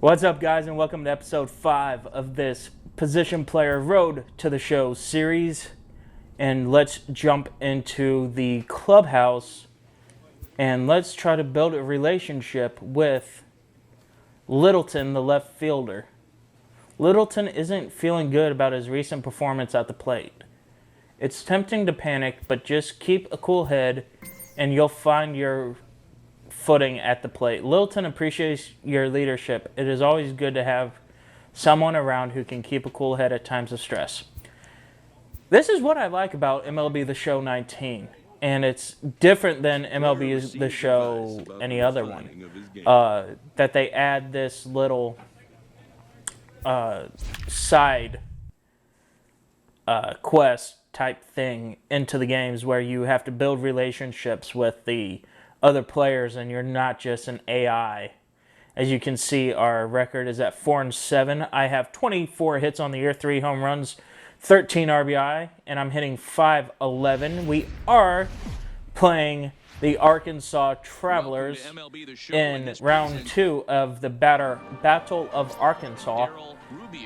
What's up, guys, and welcome to episode 5 of this Position Player Road to the Show series. And let's jump into the clubhouse and let's try to build a relationship with Littleton, the left fielder. Littleton isn't feeling good about his recent performance at the plate. It's tempting to panic, but just keep a cool head and you'll find your footing at the plate. Littleton appreciates your leadership. It is always good to have someone around who can keep a cool head at times of stress. This is what I like about MLB The Show 19, and it's different than MLB The Show any other one. That they add this little side quest type thing into the games where you have to build relationships with the other players and you're not just an AI. As you can see, our record is at 4-7. I have 24 hits on the year, 3 home runs, 13 RBI, and I'm hitting .511. We are playing the Arkansas Travelers in round 2 of the Battle of Arkansas.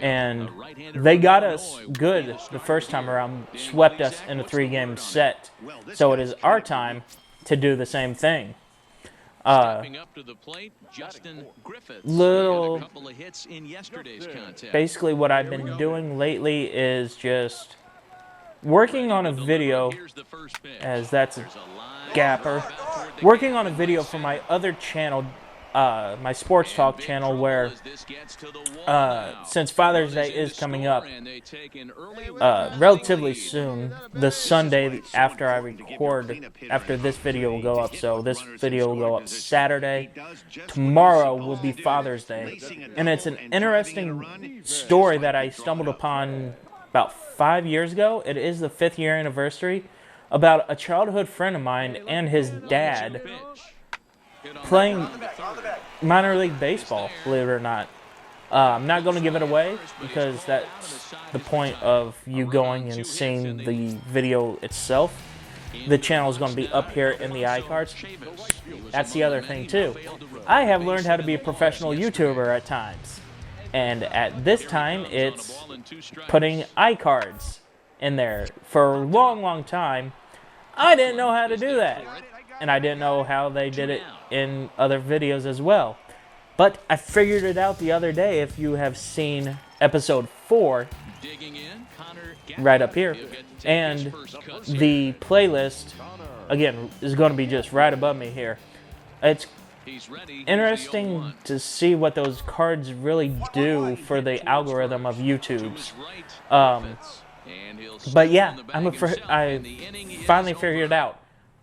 And they got us good the first time around, swept us in a 3-game set. So it is our time to do the same thing. Basically what I've been doing lately is just working on a video, as that's a gapper, working on a video for my other channel, my sports talk channel, where since Father's Day is coming up relatively soon, the Sunday after I record, after this video will go up. So this video will go up Saturday. Tomorrow will be Father's Day, and it's an interesting story that I stumbled upon about 5 years ago. It is the 5th year anniversary, about a childhood friend of mine and his dad playing minor league baseball, believe it or not. I'm not going to give it away because that's the point of you going and seeing the video itself. The channel is going to be up here in the iCards. That's the other thing too. I have learned how to be a professional YouTuber at times. And at this time, it's putting iCards in there. For a long, long time, I didn't know how to do that. And I didn't know how they did it in other videos as well. But I figured it out the other day. If you have seen episode 4, right up here, and the playlist, again, is going to be just right above me here. It's interesting to see what those cards really do for the algorithm of YouTube's. But yeah, I finally figured it out.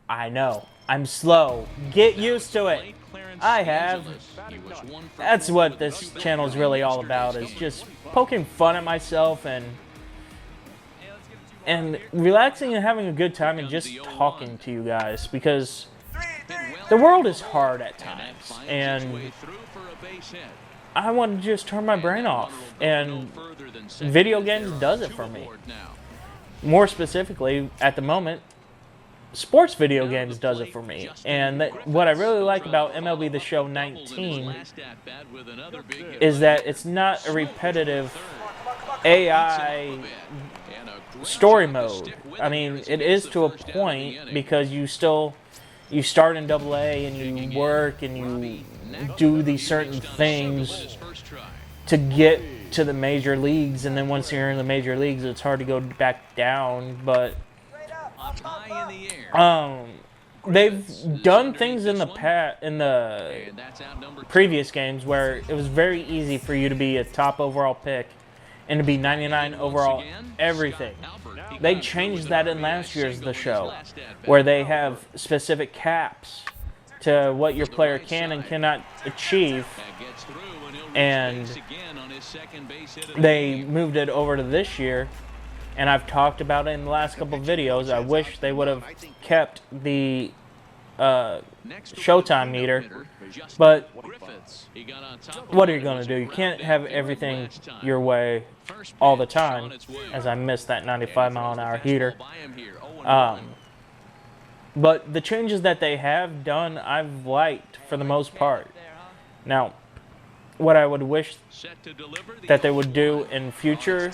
I know. I'm slow. Get used to it. I have. That's what this channel is really all about, is just poking fun at myself and relaxing and having a good time and just talking to you guys, because the world is hard at times and I want to just turn my brain off, and video games does it for me. More specifically, at the moment, sports video games does it for me. And what I really like about MLB The Show 19 is that it's not a repetitive AI story mode. I mean, it is to a point, because you start in AA and you work and you do these certain things to get to the major leagues, and then once you're in the major leagues, it's hard to go back down. But they've done things in the previous games where it was very easy for you to be a top overall pick and to be 99 overall everything. They changed that in last year's The Show, where they have specific caps to what your player can and cannot achieve, and they moved it over to this year. And I've talked about it in the last couple of videos. I wish they would have kept the Showtime meter, but what are you going to do? You can't have everything your way all the time, as I missed that 95-mile-an-hour heater. But the changes that they have done, I've liked for the most part. Now, what I would wish that they would do in future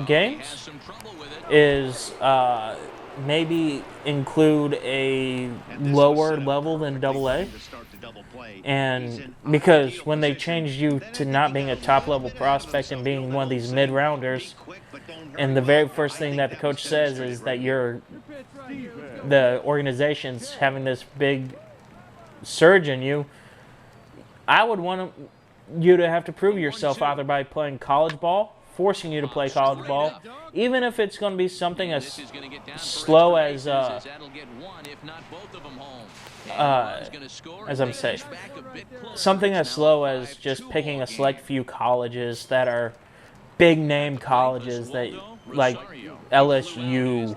games is maybe include a lower level than AA. And because when they changed you to not being a top level prospect and being one of these mid rounders, and the very first thing that the coach says is that the organization's having this big surge in you, I would want you to have to prove yourself either by playing college ball, forcing you to play college ball, even if it's going to be something as slow as I'm saying, something as slow as just picking a select few colleges that are big name colleges that like LSU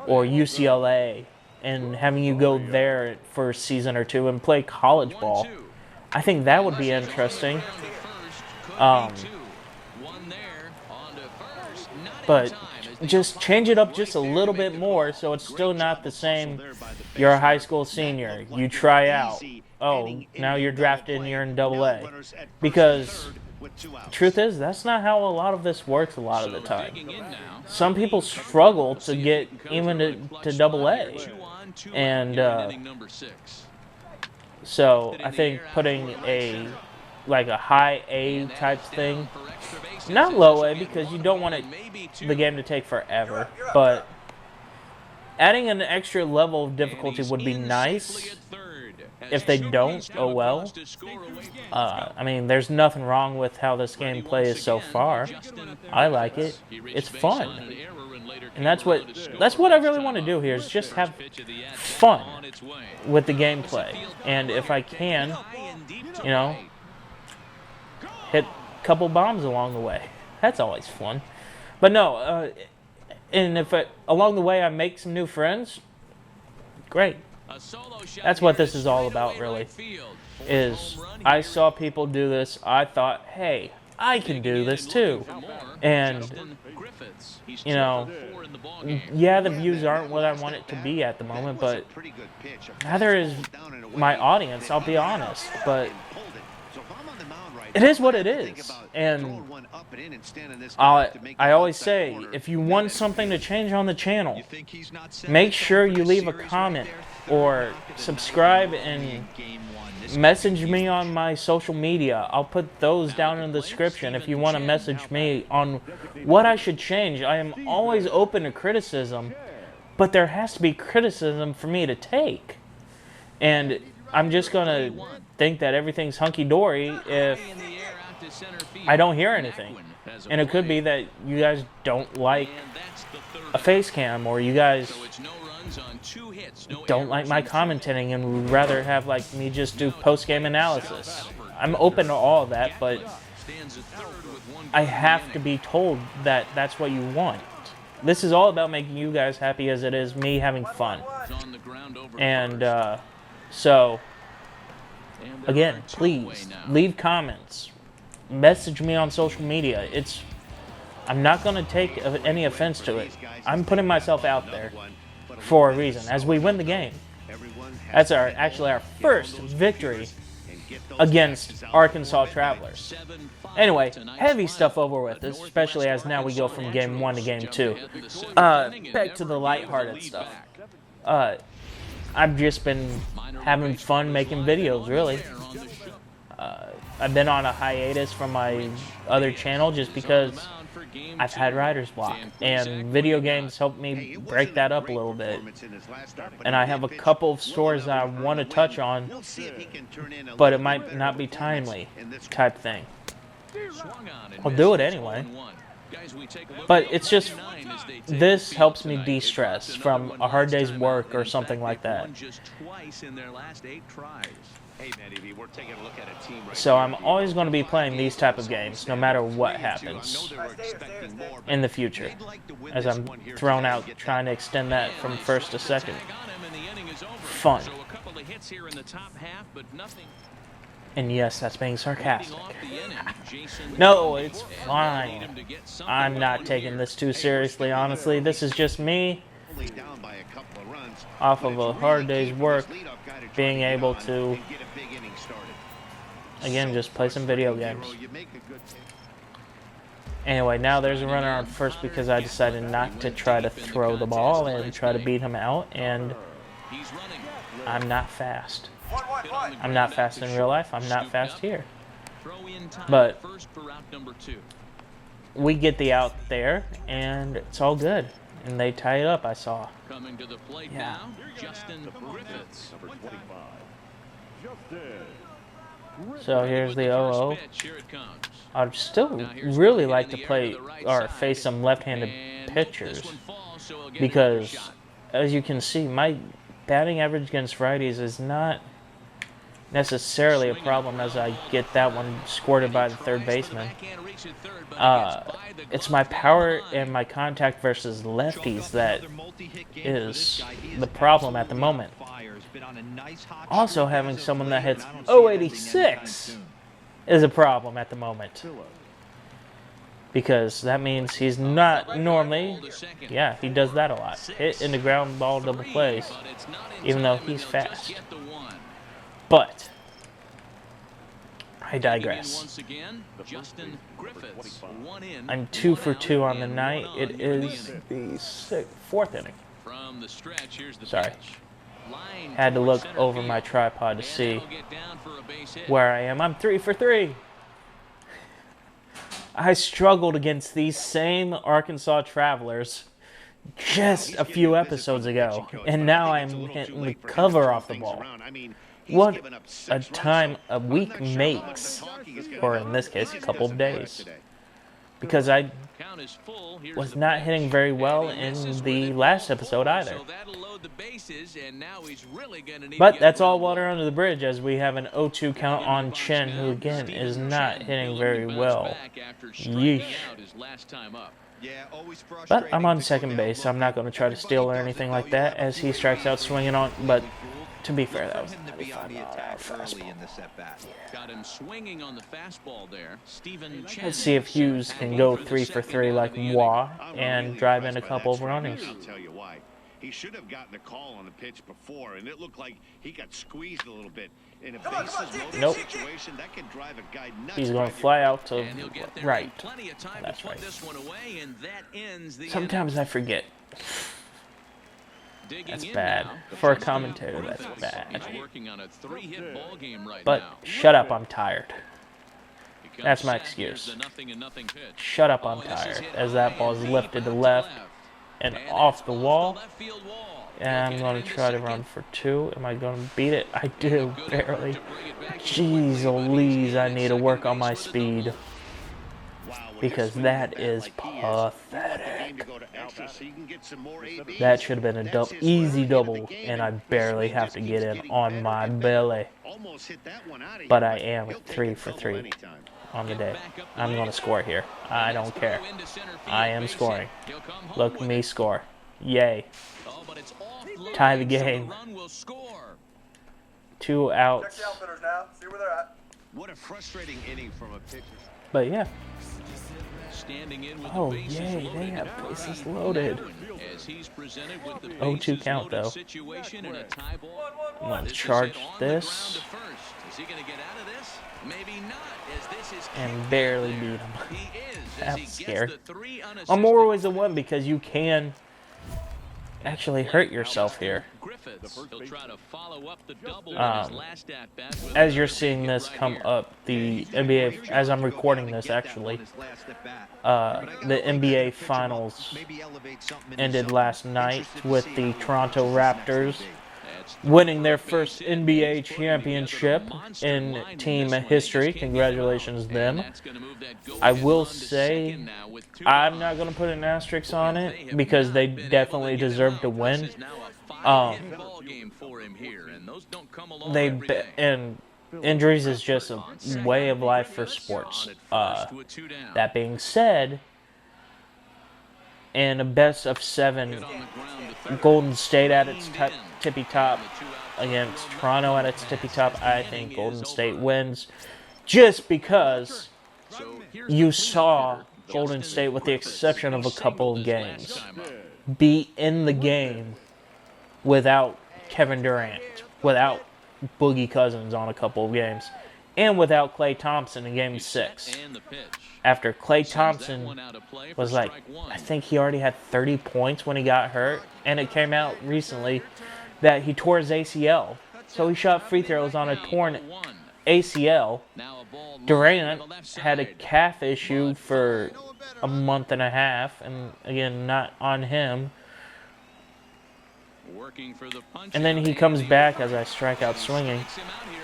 or UCLA, and having you go there for a season or two and play college ball. I think that would be interesting. But just change it up just a little bit more so it's still not the same. You're a high school senior. You try out. Oh, now you're drafted and you're in AA. Because the truth is, that's not how a lot of this works a lot of the time. Some people struggle to get even to AA. And so I think putting a high A type thing, not low A because you don't want the game to take forever, but adding an extra level of difficulty would be nice. If they don't, oh well. I mean, there's nothing wrong with how this gameplay is so far. I like it. It's fun. And that's what I really want to do here, is just have fun with the gameplay. And if I can, you know, hit a couple bombs along the way. That's always fun. But no, and if along the way I make some new friends, great. That's what this is all about, really. Is I saw people do this, I thought, hey, I can do this too. And, you know, yeah, the views aren't what I want it to be at the moment, but neither is my audience, I'll be honest. But it is what it is. And I always say, if you want something to change on the channel, make sure you leave a comment or subscribe and message me on my social media. I'll put those down in the description if you want to message me on what I should change. I am always open to criticism, but there has to be criticism for me to take. And I'm just going to think that everything's hunky-dory if I don't hear anything. And it could be that you guys don't like a face cam, or you guys don't like my commentating and would rather have like me just do post-game analysis. I'm open to all of that, but I have to be told that that's what you want. This is all about making you guys happy as it is me having fun. And so, again, please leave comments. Message me on social media. I'm not going to take any offense to it. I'm putting myself out there for a reason. As we win the game, that's actually our first victory against Arkansas Travelers. Anyway, heavy stuff over with, especially as now we go from game 1 to game 2. Back to the lighthearted stuff. I've just been having fun making videos, really. I've been on a hiatus from my other channel just because I've had writer's block, and video games helped me break that up a little bit. And I have a couple of stories that I want to touch on, but it might not be timely type thing. I'll do it anyway. But it's just, this helps me de-stress from a hard day's work or something like that. So I'm always going to be playing these type of games, no matter what happens in the future, as I'm thrown out trying to extend that from first to second. Fun. And yes, that's being sarcastic. No, it's fine. I'm not taking this too seriously, honestly. This is just me, off of a hard day's work, being able to Again, just play some video games. Anyway, now there's a runner on first because I decided not to try to throw the ball and try to beat him out, and I'm not fast. I'm not fast in real life. I'm not fast here. But we get the out there, and it's all good. And they tie it up, I saw. Coming to the plate Yeah. now, Justin Griffiths. So here's the 0-0. Here it comes. I'd still really like to play or face some left-handed pitchers because, as you can see, my batting average against righties is not necessarily a problem as I get that one squirted by the third baseman. It's my power and my contact versus lefties that is the problem at the moment. Also, having someone that hits 086 is a problem at the moment. Because that means he's not normally, yeah, he does that a lot. Hit in the ground ball double plays, even though he's fast. But I digress. I'm 2 for 2 on the night. It is the fourth inning. Sorry. Had to look over my tripod to see where I am. I'm 3 for 3. I struggled against these same Arkansas Travelers just a few episodes ago, and now I'm hitting the cover off the ball. What a time a week makes, or in this case, a couple of days. Because I was not hitting very well in the last episode either. But that's all water under the bridge as we have an 0-2 count on Chen, who again is not hitting very well. Yeesh. But I'm on second base. I'm not going to try to steal or anything like that as he strikes out swinging on. But to be fair, that was a 95-mile-an-hour fastball. Got him swinging on the fastball there. Let's see if Hughes can go 3 for 3 like moi and drive in a couple of runners. I'll tell you why. He should have gotten a call on the pitch before, and it looked like he got squeezed a little bit. In a Nope. situation, that could drive a guy nuts. He's going to fly out to right. That's right. Sometimes I forget. That's bad. For a commentator, that's bad. But shut up, I'm tired. That's my excuse. Shut up, I'm tired. As that ball is lifted to left and off the wall. And I'm going to try to run for 2. Am I going to beat it? I do, barely. Jeez, Louise, I need to work on my speed. Because that is pathetic. That should have been a easy double, and I barely have to get in on my belly. But I am 3 for 3 on the day. I'm going to score here. I don't care. I am scoring. Look at me score. Yay. Tie the game. 2 outs. What a frustrating inning from a pitcher. But yeah. Oh, yay, they have bases loaded. 0-2 count, though. I'm going to charge this. And barely beat him. That's scary. I'm always a 1 because you can actually hurt yourself here. As you're seeing this come up, the NBA, as I'm recording this actually, the NBA Finals ended last night with the Toronto Raptors winning their first NBA championship in team history. Congratulations to them. I will say, I'm not going to put an asterisk on it because they definitely deserve to win. And injuries is just a way of life for sports. That being said, in a best of 7, Golden State at its tippy top against Toronto at its tippy top, I think Golden State wins just because you saw Golden State, with the exception of a couple of games, be in the game without Kevin Durant, without Boogie Cousins on a couple of games. and without Klay Thompson in Game 6. After Klay Thompson was like, I think he already had 30 points when he got hurt, and it came out recently that he tore his ACL. So he shot free throws on a torn ACL. Durant had a calf issue for a month and a half, and again, not on him. And then he comes back as I strike out swinging.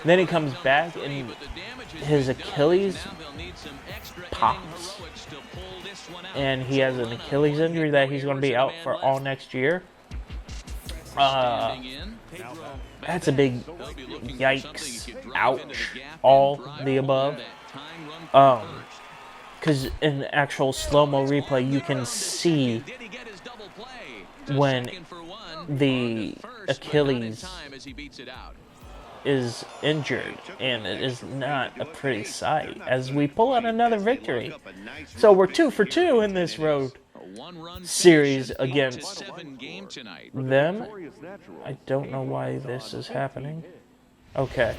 Then he comes back and his Achilles pops. And he has an Achilles injury that he's going to be out for all next year. That's a big yikes, ouch, all the above. Because in actual slow-mo replay, you can see when the Achilles is injured, and it is not a pretty sight as we pull out another victory. So we're 2 for 2 in this road series against them. I don't know why this is happening. Okay.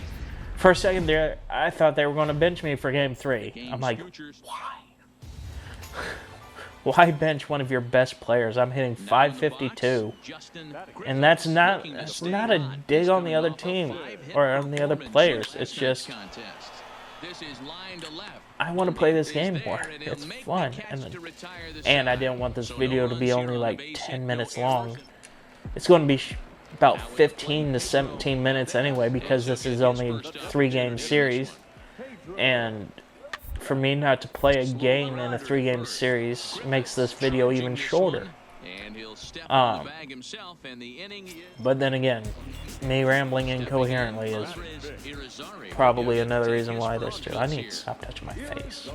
For a second there, I thought they were going to bench me for Game 3. I'm like, why? Why bench one of your best players? I'm hitting 552, and that's not a dig on the other team or on the other players. It's just I want to play this game more. It's fun, and I didn't want this video to be only like 10 minutes long. It's going to be about 15 to 17 minutes anyway, because this is only a 3-game series, and for me not to play a game in a 3-game series makes this video even shorter. But then again, me rambling incoherently is probably another reason why there's two. I need to stop touching my face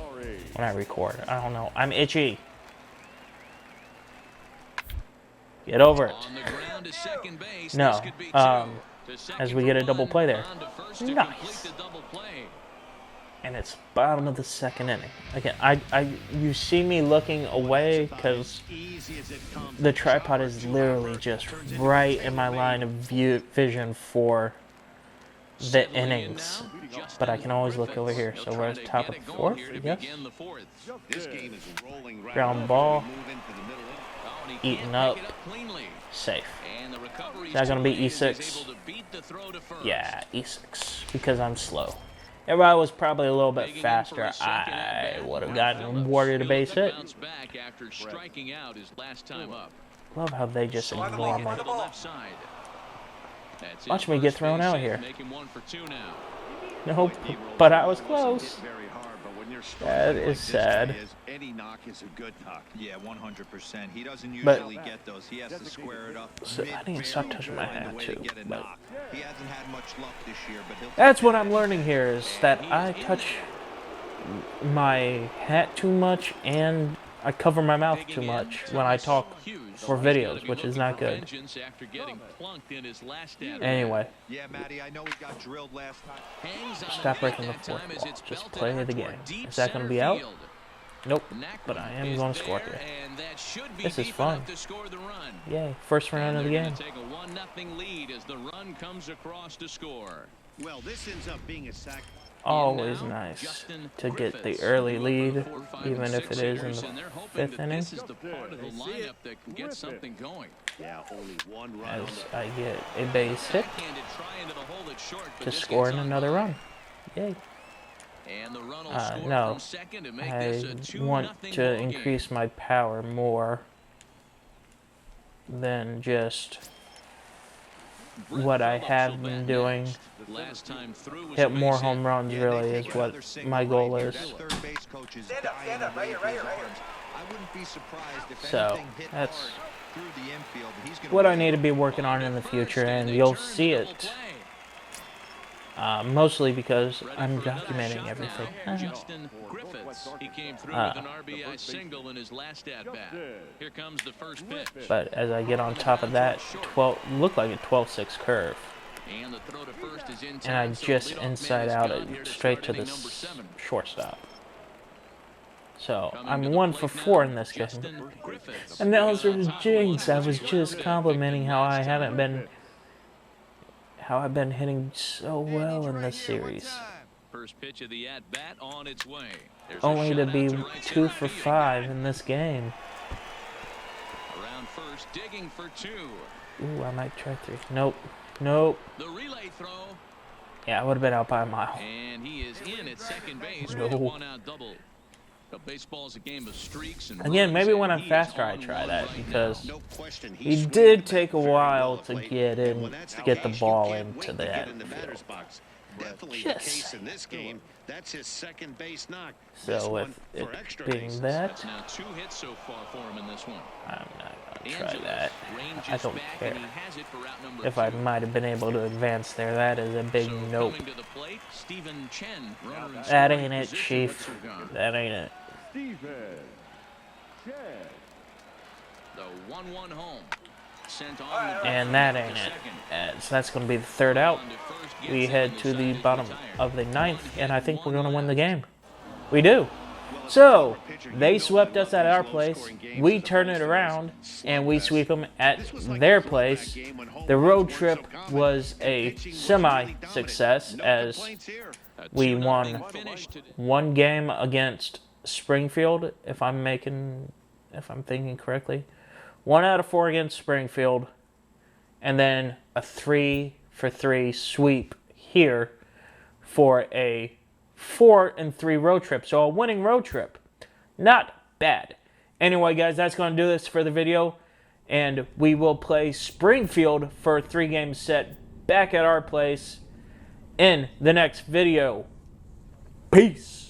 when I record. I don't know. I'm itchy. Get over it. No. As we get a double play there. Nice. And it's bottom of the 2nd inning. Again, you see me looking away because the tripod is literally just right in my line of vision for the innings. But I can always look over here. So we're at the top of the 4th, yes? Ground ball. Eaten up. Safe. Is that going to be E6? Yeah, E6. Because I'm slow. If I was probably a little bit faster, I would have gotten Warrior to base hit. Love how they just ignore me. Watch me get thrown out here. Nope, but I was close. That is sad. Any knock is a good knock. Yeah, 100%. He doesn't usually get those. He has to square it up. So I need to stop touching my hat too. But he hasn't had much luck this year, but that's what I'm learning here, is that I touch my hat too much and I cover my mouth too much when I talk for videos, which is not good. Anyway, stop breaking the 4th wall. Just play the game. Is that going to be out? Nope, but I am going to score here. This is fun. Yay, first round of the game. Well, this ends up being a sack. Always nice to get the early lead, even if it is in the 5th inning. As I get a base hit to score in another run. Yay. No, I want to increase my power more than just what I have been doing. Hit more home runs really is what my goal is. So that's what I need to be working on in the future, and you'll see it. Mostly because I'm documenting everything. But as I get on top of that, looked like a 12-6 curve. And I just inside out it straight to the shortstop. So I'm 1 for 4 in this game. And that was a jinx. I was just complimenting how I've been hitting so well in this series. first pitch of the at-bat on its way. There's Only to be right 2 for 5 in this game. Around first, digging for 2. Ooh, I might try 3. Nope. Nope. The relay throw. Yeah, I would have been out by a mile. And he is in at second base No. with a one-out double. Baseball is a game of streaks and Again, maybe when I'm he is faster I on try one that right because now. he did take a while to get in, to get the ball into that field. Definitely the case in this game. That's his second base knock. So with it being that, That's now 2 hits so far for him in this one. I'm not gonna try Angelos that. ranges I don't back, care. and he has it for route number If I 2. might have been able to advance there, that is a big So nope. coming to the plate, Stephen Chen, runner in That scoring ain't it, position Chief. with Cigar. That ain't it. The 1-1 home. Sent on the And that ain't it. So that's going to be the third out. We head to the bottom of the 9th, and I think we're going to win the game. We do. So, they swept us at our place. We turn it around, and we sweep them at their place. The road trip was a semi-success as we won 1 game against Springfield, if I'm thinking correctly. 1 out of 4 against Springfield, and then a 3 for 3 sweep here for a 4-3 road trip. So a winning road trip. Not bad. Anyway, guys, that's going to do this for the video. And we will play Springfield for a 3-game set back at our place in the next video. Peace.